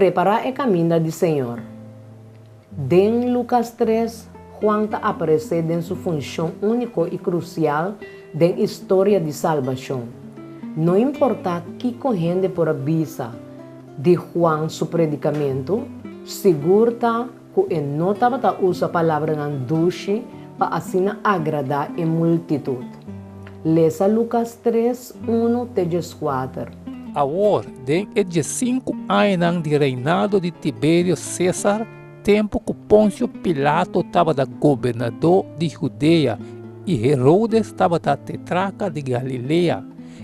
preparar o caminho do Senhor. Den Lucas 3, Juan está aparecendo em sua função única e crucial da história de salvação. Não importa que corrente por avisa de Juan seu predicamento, segura que não estava usa a palavra anduche para assim agradar a multitud. Leia Lucas 3, 1 até 4. Agora, dentro de 5 anos de reinado de Tibério César, tempo que Pôncio Pilato estava da governador de Judeia e Herodes estava da tetraca de Galileia,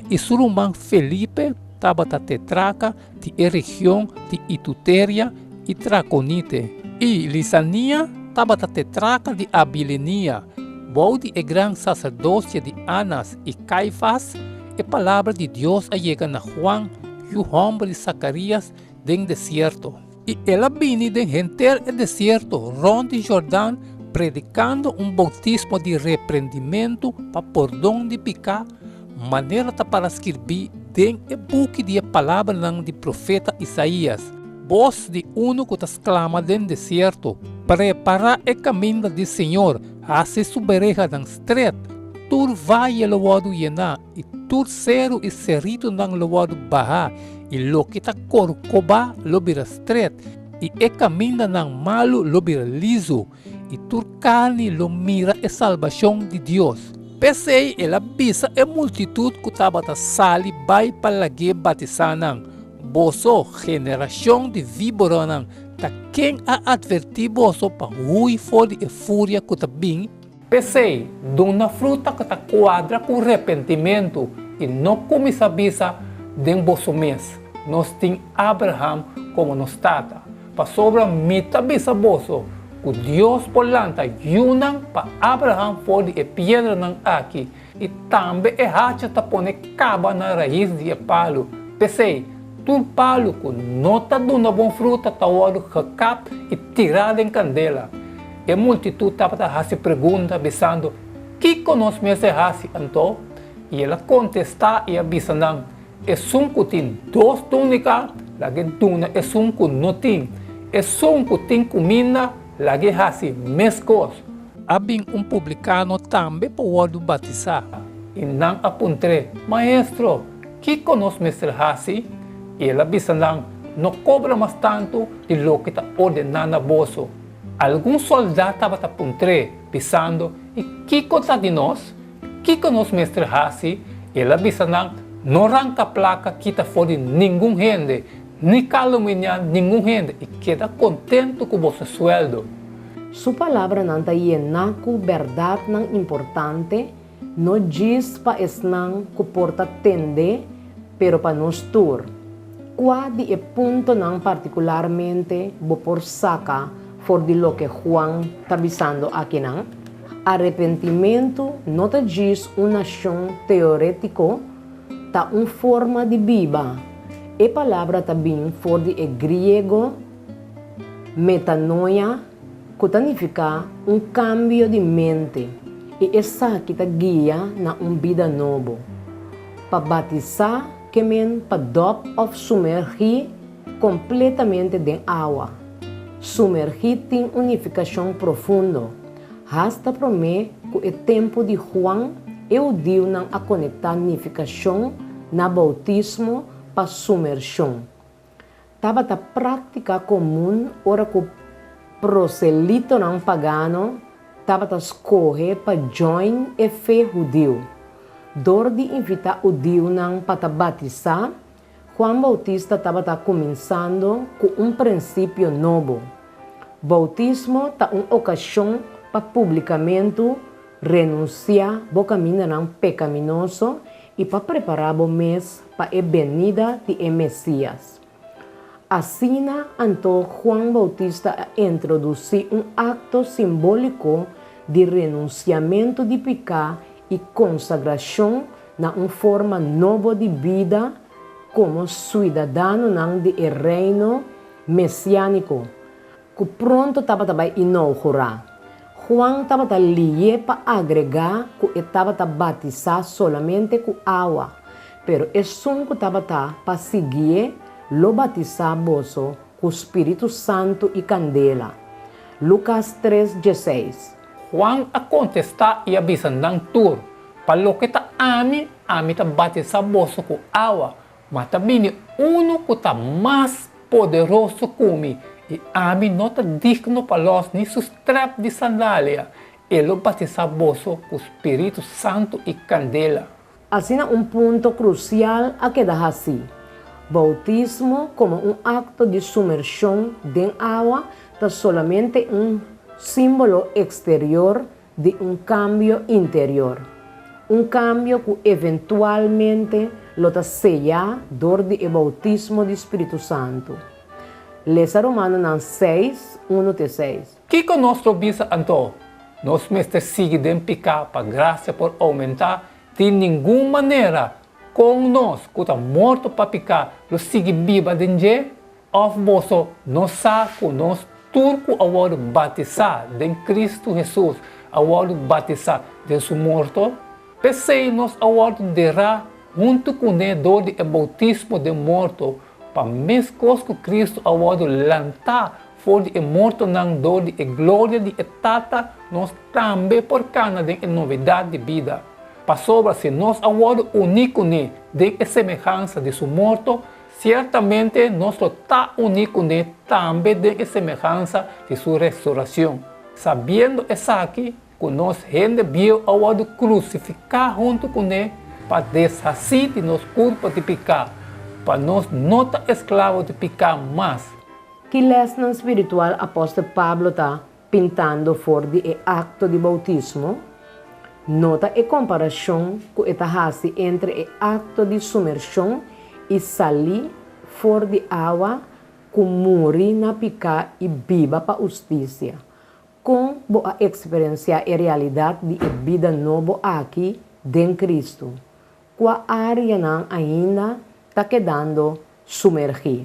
e seu irmão Felipe estava da tetraca de região de Itutéria e Traconite, e Lisania estava da tetraca de Abilinia, bode e grande sacerdócio de Anas e Caifás, e palavra de Deus chega na Juan e o homem de Zacarias do deserto. E ela vinha de enter o deserto, ronde Jordão, predicando bautismo de repreendimento para perdão de pecado, maneira para escrever dentro do book de palavra do profeta Isaías. Voz de uno que exclama do deserto, prepara o caminho do Senhor, hace su bereja dan estreito, tur vai o lugar llenar, e tur cero e serito ng lugar baha, e lo kita corcoba lo bira estreito, e caminho ng malo lo bira liso, e tur carne lo mira e salvação de Deus. Pensei, ela bisa e multitud que estava da sali vai palagi batisanang, boso geração de víboranang, ta quem a advertir boso pa hui fora e fúria que ta bing. Pensei, dona fruta que ta quadra com arrependimento e não começa a bisa den boso mês. Nós tem Abraham como nos tata, pa sobra mita bisa boso, que Deus polanta yunang pa Abraham fora e pedra nang aqui, e também e hacha ta pone caba na raiz de palo. Pensei, tu palo que nota de uma boa fruta tawado recap e tirada em candela. E a multitud estava a se pergunta, pensando, que conosco me se hace anto? E ela contesta e avisa não, é um que tem 2 túnicas, lagi tuna é um que não tem. É um que tem comida, lagi hace mescos. Abing publicano também pode batizar. E não apuntre, maestro, que conosco me se hace? E ela bisa lang, não cobra mais tanto de lo que está ordenando a bolso. Algum soldado estava a puntre, pensando, e que conta de nós? Que nós mestre hasi? Ela bisa lang, não arranca a placa que está fora de nenhum rende, nem calumniar nenhum rende, e queda contente com o vosso sueldo. Sua palavra não está llena com verdade não importante, não diz para esnan que porta tende, pero para nós tur. Qual é ponto não particularmente vou por saca for de lo que Juan está avisando aqui não? Arrependimento não te diz uma ação teórico, tá forma de vida. E palavra também for de grego metanoia, que significa cambio de mente. E essa que te guia na vida nova. Para batizar, que men para dop of sumergir completamente em água. Sumergir tem unificação profunda. Hasta promete que o tempo de Juan eu dio não a conectar unificação na bautismo para sumersão. Tava a prática comum ora que o proselito não pagano tava a escolher para join e fé judeu. Dor de invitar o Dio não para batizar, Juan Bautista estava começando com princípio novo. Bautismo está uma ocasião para publicamente renunciar ao caminho não pecaminoso e para preparar o mês para a venida de Messias. Assim, então, Juan Bautista introduziu acto simbólico de renunciamento de pecado e consagração na forma nova de vida como cidadão de reino messiânico, que pronto estava a inaugurar. Juan estava ali para agregar que estava a batizar somente com água, pero é que estava para seguir lo batizar boso com o Espírito Santo e candela. Lucas 3:16. Juan a contestar e avisa ng tur, palo kita ami ta batizar boso com água, mas também uno que está mais poderoso kumi, e ami não está digno para los ni sus strap de sandália, ele batizar boso com o Espírito Santo e candela. Assim, ponto crucial a quedar assim. Bautismo como acto de sumersión en agua es solamente símbolo exterior de cambio interior. Cambio que eventualmente lo sella durante el bautismo del Espíritu Santo. Lesa Romanos 6, 1-6. Kiko nostro bisa anto, nos mestre sigue den picar para graça por aumentar de nenhuma maneira. Com nós, que está morto para picar, lo sigue viva dentro, of boso, nós saco, nós turco agora batizar em Cristo Jesus, agora batizar de su morto, pensei nós agora derá junto com ele do bautismo de morto, para mesmo que Cristo agora lançar for de morto não do de glória de etata, nós também por cana de novidade de vida. Para sobre se nós agora único ne de semelhança de su morto, certamente nós está único ne também de semelhança de sua ressurreição. Sabendo isso aqui, que nós gente viu agora crucificar junto com ele, para desfazer de nosso corpo de pecar, para nós não estar escravo de pecar mais. Que lesson espiritual apóstolo Pablo está pintando for de acto de bautismo? Nota a comparação que está entre o acto de sumersão e sair fora de água, com morrer na picar e viva para a justiça. Com a experienciar a realidade de vida nova aqui, em Cristo. Qual área não ainda está quedando sumergir?